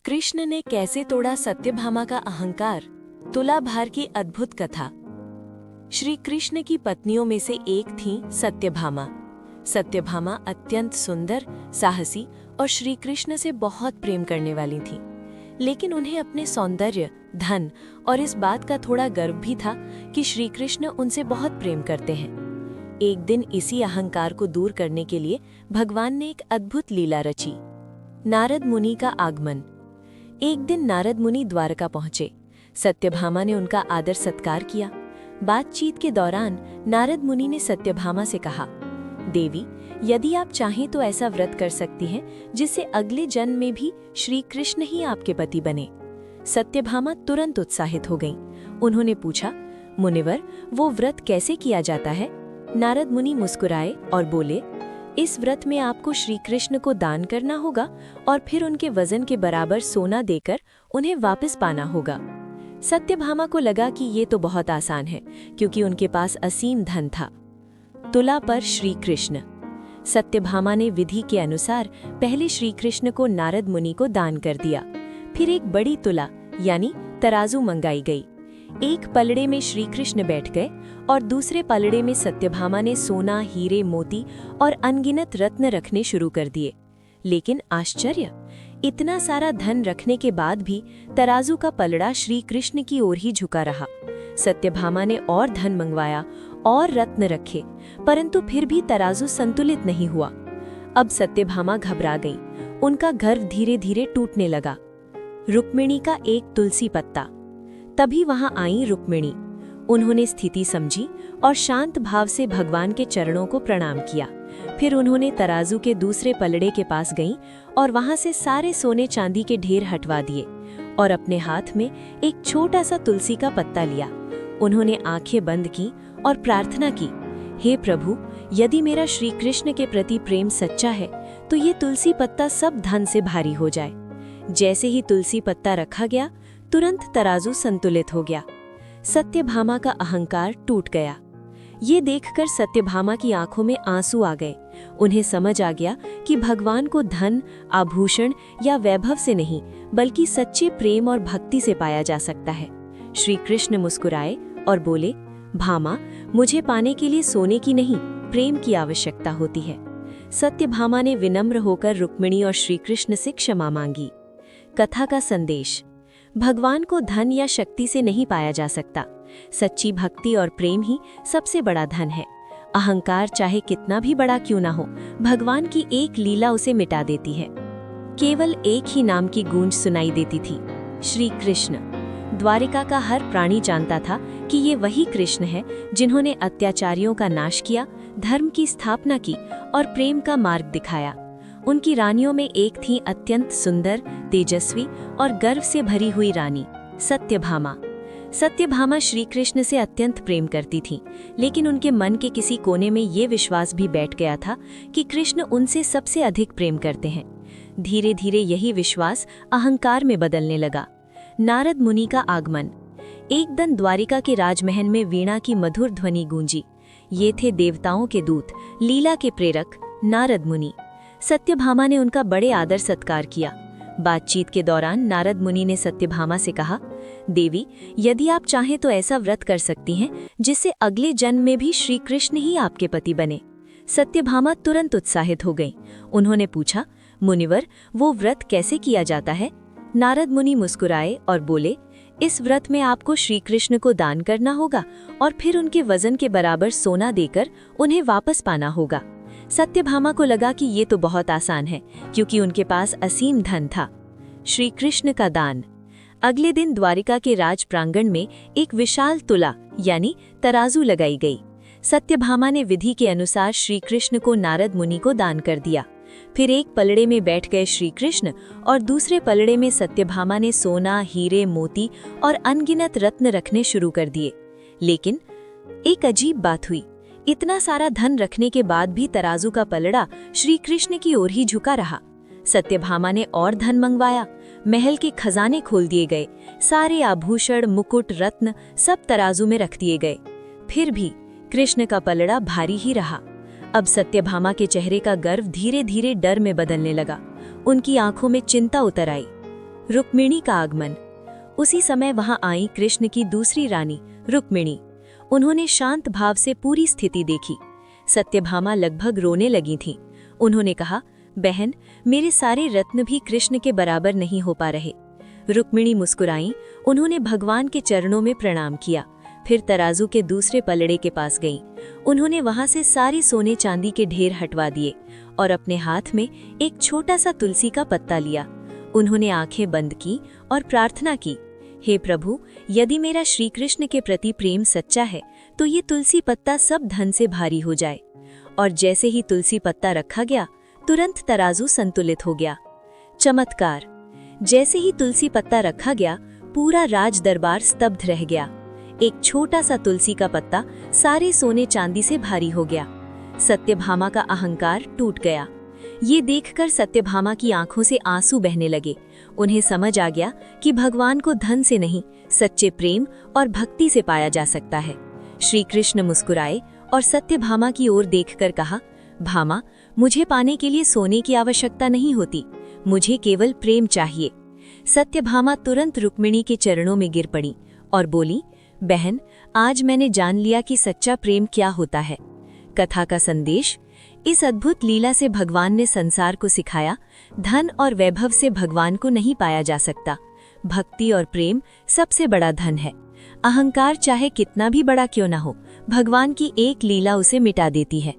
कृष्ण ने कैसे तोड़ा सत्यभामा का अहंकार, तुला भार की अद्भुत कथा। श्री कृष्ण की पत्नियों में से एक थी सत्यभामा। सत्यभामा अत्यंत सुंदर, साहसी और श्री कृष्ण से बहुत प्रेम करने वाली थी। लेकिन उन्हें अपने सौंदर्य, धन और इस बात का थोड़ा गर्व भी था कि श्री कृष्ण उनसे बहुत प्रेम करते हैं। एक दिन इसी अहंकार को दूर करने के लिए भगवान ने एक अद्भुत लीला रची। नारद मुनि का आगमन। एक दिन नारद मुनि द्वारका पहुंचे। सत्यभामा ने उनका आदर सत्कार किया। बातचीत के दौरान नारद मुनि ने सत्यभामा से कहा, देवी, यदि आप चाहें तो ऐसा व्रत कर सकती हैं जिससे अगले जन्म में भी श्री कृष्ण ही आपके पति बने। सत्यभामा तुरंत उत्साहित हो गईं। उन्होंने पूछा, मुनिवर, वो व्रत कैसे किया जाता है? नारद मुनि मुस्कुराए और बोले, इस व्रत में आपको श्री कृष्ण को दान करना होगा और फिर उनके वजन के बराबर सोना देकर उन्हें वापस पाना होगा। सत्यभामा को लगा कि ये तो बहुत आसान है, क्योंकि उनके पास असीम धन था। तुला पर श्री कृष्ण। सत्यभामा ने विधि के अनुसार पहले श्री कृष्ण को नारद मुनि को दान कर दिया। फिर एक बड़ी तुला यानी तराजू मंगाई गई। एक पलड़े में श्री कृष्ण बैठ गए और दूसरे पलड़े में सत्यभामा ने सोना, हीरे, मोती और अनगिनत रत्न रखने शुरू कर दिए। लेकिन आश्चर्य, इतना सारा धन रखने के बाद भी तराजू का पलड़ा श्री कृष्ण की ओर ही झुका रहा। सत्यभामा ने और धन मंगवाया और रत्न रखे, परंतु फिर भी तराजू संतुलित नहीं हुआ। अब सत्यभामा घबरा गई। उनका गर्व धीरे धीरे टूटने लगा। रुक्मिणी का एक तुलसी पत्ता। तभी वहां आई रुक्मिणी। उन्होंने स्थिति समझी और शांत भाव से भगवान के चरणों को प्रणाम किया। फिर उन्होंने तराजू के दूसरे पलड़े के पास गईं और वहां से सारे सोने चांदी के ढेर हटवा दिए और अपने हाथ में एक छोटा सा तुलसी का पत्ता लिया। उन्होंने आंखें बंद की और प्रार्थना की, हे प्रभु, यदि मेरा श्री कृष्ण के प्रति प्रेम सच्चा है तो ये तुलसी पत्ता सब धन से भारी हो जाए। जैसे ही तुलसी पत्ता रखा गया, तुरंत तराजू संतुलित हो गया। सत्यभामा का अहंकार टूट गया। ये देखकर सत्यभामा की आंखों में आंसू आ गए। उन्हें समझ आ गया कि भगवान को धन, आभूषण या वैभव से नहीं, बल्कि सच्चे प्रेम और भक्ति से पाया जा सकता है। श्री कृष्ण मुस्कुराए और बोले, भामा, मुझे पाने के लिए सोने की नहीं, प्रेम की आवश्यकता होती है। सत्यभामा ने विनम्र होकर रुक्मिणी और श्री कृष्ण से क्षमा मांगी। कथा का संदेश। भगवान को धन या शक्ति से नहीं पाया जा सकता। सच्ची भक्ति और प्रेम ही सबसे बड़ा धन है। अहंकार चाहे कितना भी बड़ा क्यों ना हो, भगवान की एक लीला उसे मिटा देती है। केवल एक ही नाम की गूंज सुनाई देती थी, श्री कृष्ण। द्वारिका का हर प्राणी जानता था कि ये वही कृष्ण है जिन्होंने अत्याचारियों का नाश किया, धर्म की स्थापना की और प्रेम का मार्ग दिखाया। उनकी रानियों में एक थी अत्यंत सुंदर, तेजस्वी और गर्व से भरी हुई रानी, सत्यभामा। सत्यभामा श्री कृष्ण से अत्यंत प्रेम करती थी, लेकिन उनके मन के किसी कोने में ये विश्वास भी बैठ गया था कि कृष्ण उनसे सबसे अधिक प्रेम करते हैं। धीरे धीरे यही विश्वास अहंकार में बदलने लगा। नारद मुनि का आगमन। एक दिन द्वारिका के राजमहल में वीणा की मधुर ध्वनि गूंजी। ये थे देवताओं के दूत, लीला के प्रेरक नारद मुनि। सत्यभामा ने उनका बड़े आदर सत्कार किया। बातचीत के दौरान नारद मुनि ने सत्यभामा से कहा, देवी, यदि आप चाहें तो ऐसा व्रत कर सकती हैं जिससे अगले जन्म में भी श्री कृष्ण ही आपके पति बने। सत्यभामा तुरंत उत्साहित हो गईं। उन्होंने पूछा, मुनिवर, वो व्रत कैसे किया जाता है? नारद मुनि मुस्कुराए और बोले, इस व्रत में आपको श्री कृष्ण को दान करना होगा और फिर उनके वजन के बराबर सोना देकर उन्हें वापस पाना होगा। सत्यभामा को लगा कि ये तो बहुत आसान है, क्योंकि उनके पास असीम धन था। श्री कृष्ण का दान। अगले दिन द्वारिका के राज प्रांगण में एक विशाल तुला यानी तराजू लगाई गई। सत्यभामा ने विधि के अनुसार श्री कृष्ण को नारद मुनि को दान कर दिया। फिर एक पलड़े में बैठ गए श्री कृष्ण और दूसरे पलड़े में सत्यभामा ने सोना, हीरे, मोती और अनगिनत रत्न रखने शुरू कर दिए। लेकिन एक अजीब बात हुई। इतना सारा धन रखने के बाद भी तराजू का पलड़ा श्री कृष्ण की ओर ही झुका रहा। सत्यभामा ने और धन मंगवाया। महल के खजाने खोल दिए गए। सारे आभूषण, मुकुट, रत्न सब तराजू में रख दिए गए। फिर भी कृष्ण का पलड़ा भारी ही रहा। अब सत्यभामा के चेहरे का गर्व धीरे धीरे डर में बदलने लगा। उनकी आंखों में चिंता उतर आई। रुक्मिणी का आगमन। उसी समय वहां आई कृष्ण की दूसरी रानी रुक्मिणी। उन्होंने शांत भाव से पूरी स्थिति देखी। सत्यभामा लगभग रोने लगी थीं। उन्होंने कहा, बहन, मेरे सारे रत्न भी कृष्ण के बराबर नहीं हो पा रहे। रुक्मिणी मुस्कुराईं। उन्होंने भगवान के चरणों में प्रणाम किया, फिर तराजू के दूसरे पलड़े के पास गईं। उन्होंने वहां से सारे सोने चांदी के ढेर हटवा दिए और अपने हाथ में एक छोटा सा तुलसी का पत्ता लिया। उन्होंने आंखें बंद की और प्रार्थना की, हे प्रभु, यदि मेरा श्री कृष्ण के प्रति प्रेम सच्चा है तो ये तुलसी पत्ता सब धन से भारी हो जाए। और जैसे ही तुलसी पत्ता रखा गया, तुरंत तराजू संतुलित हो गया। चमत्कार! जैसे ही तुलसी पत्ता रखा गया, पूरा राज दरबार स्तब्ध रह गया। एक छोटा सा तुलसी का पत्ता सारे सोने चांदी से भारी हो गया। सत्यभामा का अहंकार टूट गया। ये देखकर सत्यभामा की आंखों से आंसू बहने लगे। उन्हें समझ आ गया कि भगवान को धन से नहीं, सच्चे प्रेम और भक्ति से पाया जा सकता है। श्री कृष्ण मुस्कुराए और सत्यभामा की ओर देखकर कहा, भामा, मुझे पाने के लिए सोने की आवश्यकता नहीं होती, मुझे केवल प्रेम चाहिए। सत्यभामा तुरंत रुक्मिणी के चरणों में गिर पड़ी और बोली, बहन, आज मैंने जान लिया कि सच्चा प्रेम क्या होता है। कथा का संदेश: इस अद्भुत लीला से भगवान ने संसार को सिखाया, धन और वैभव से भगवान को नहीं पाया जा सकता। भक्ति और प्रेम सबसे बड़ा धन है। अहंकार चाहे कितना भी बड़ा क्यों न हो, भगवान की एक लीला उसे मिटा देती है।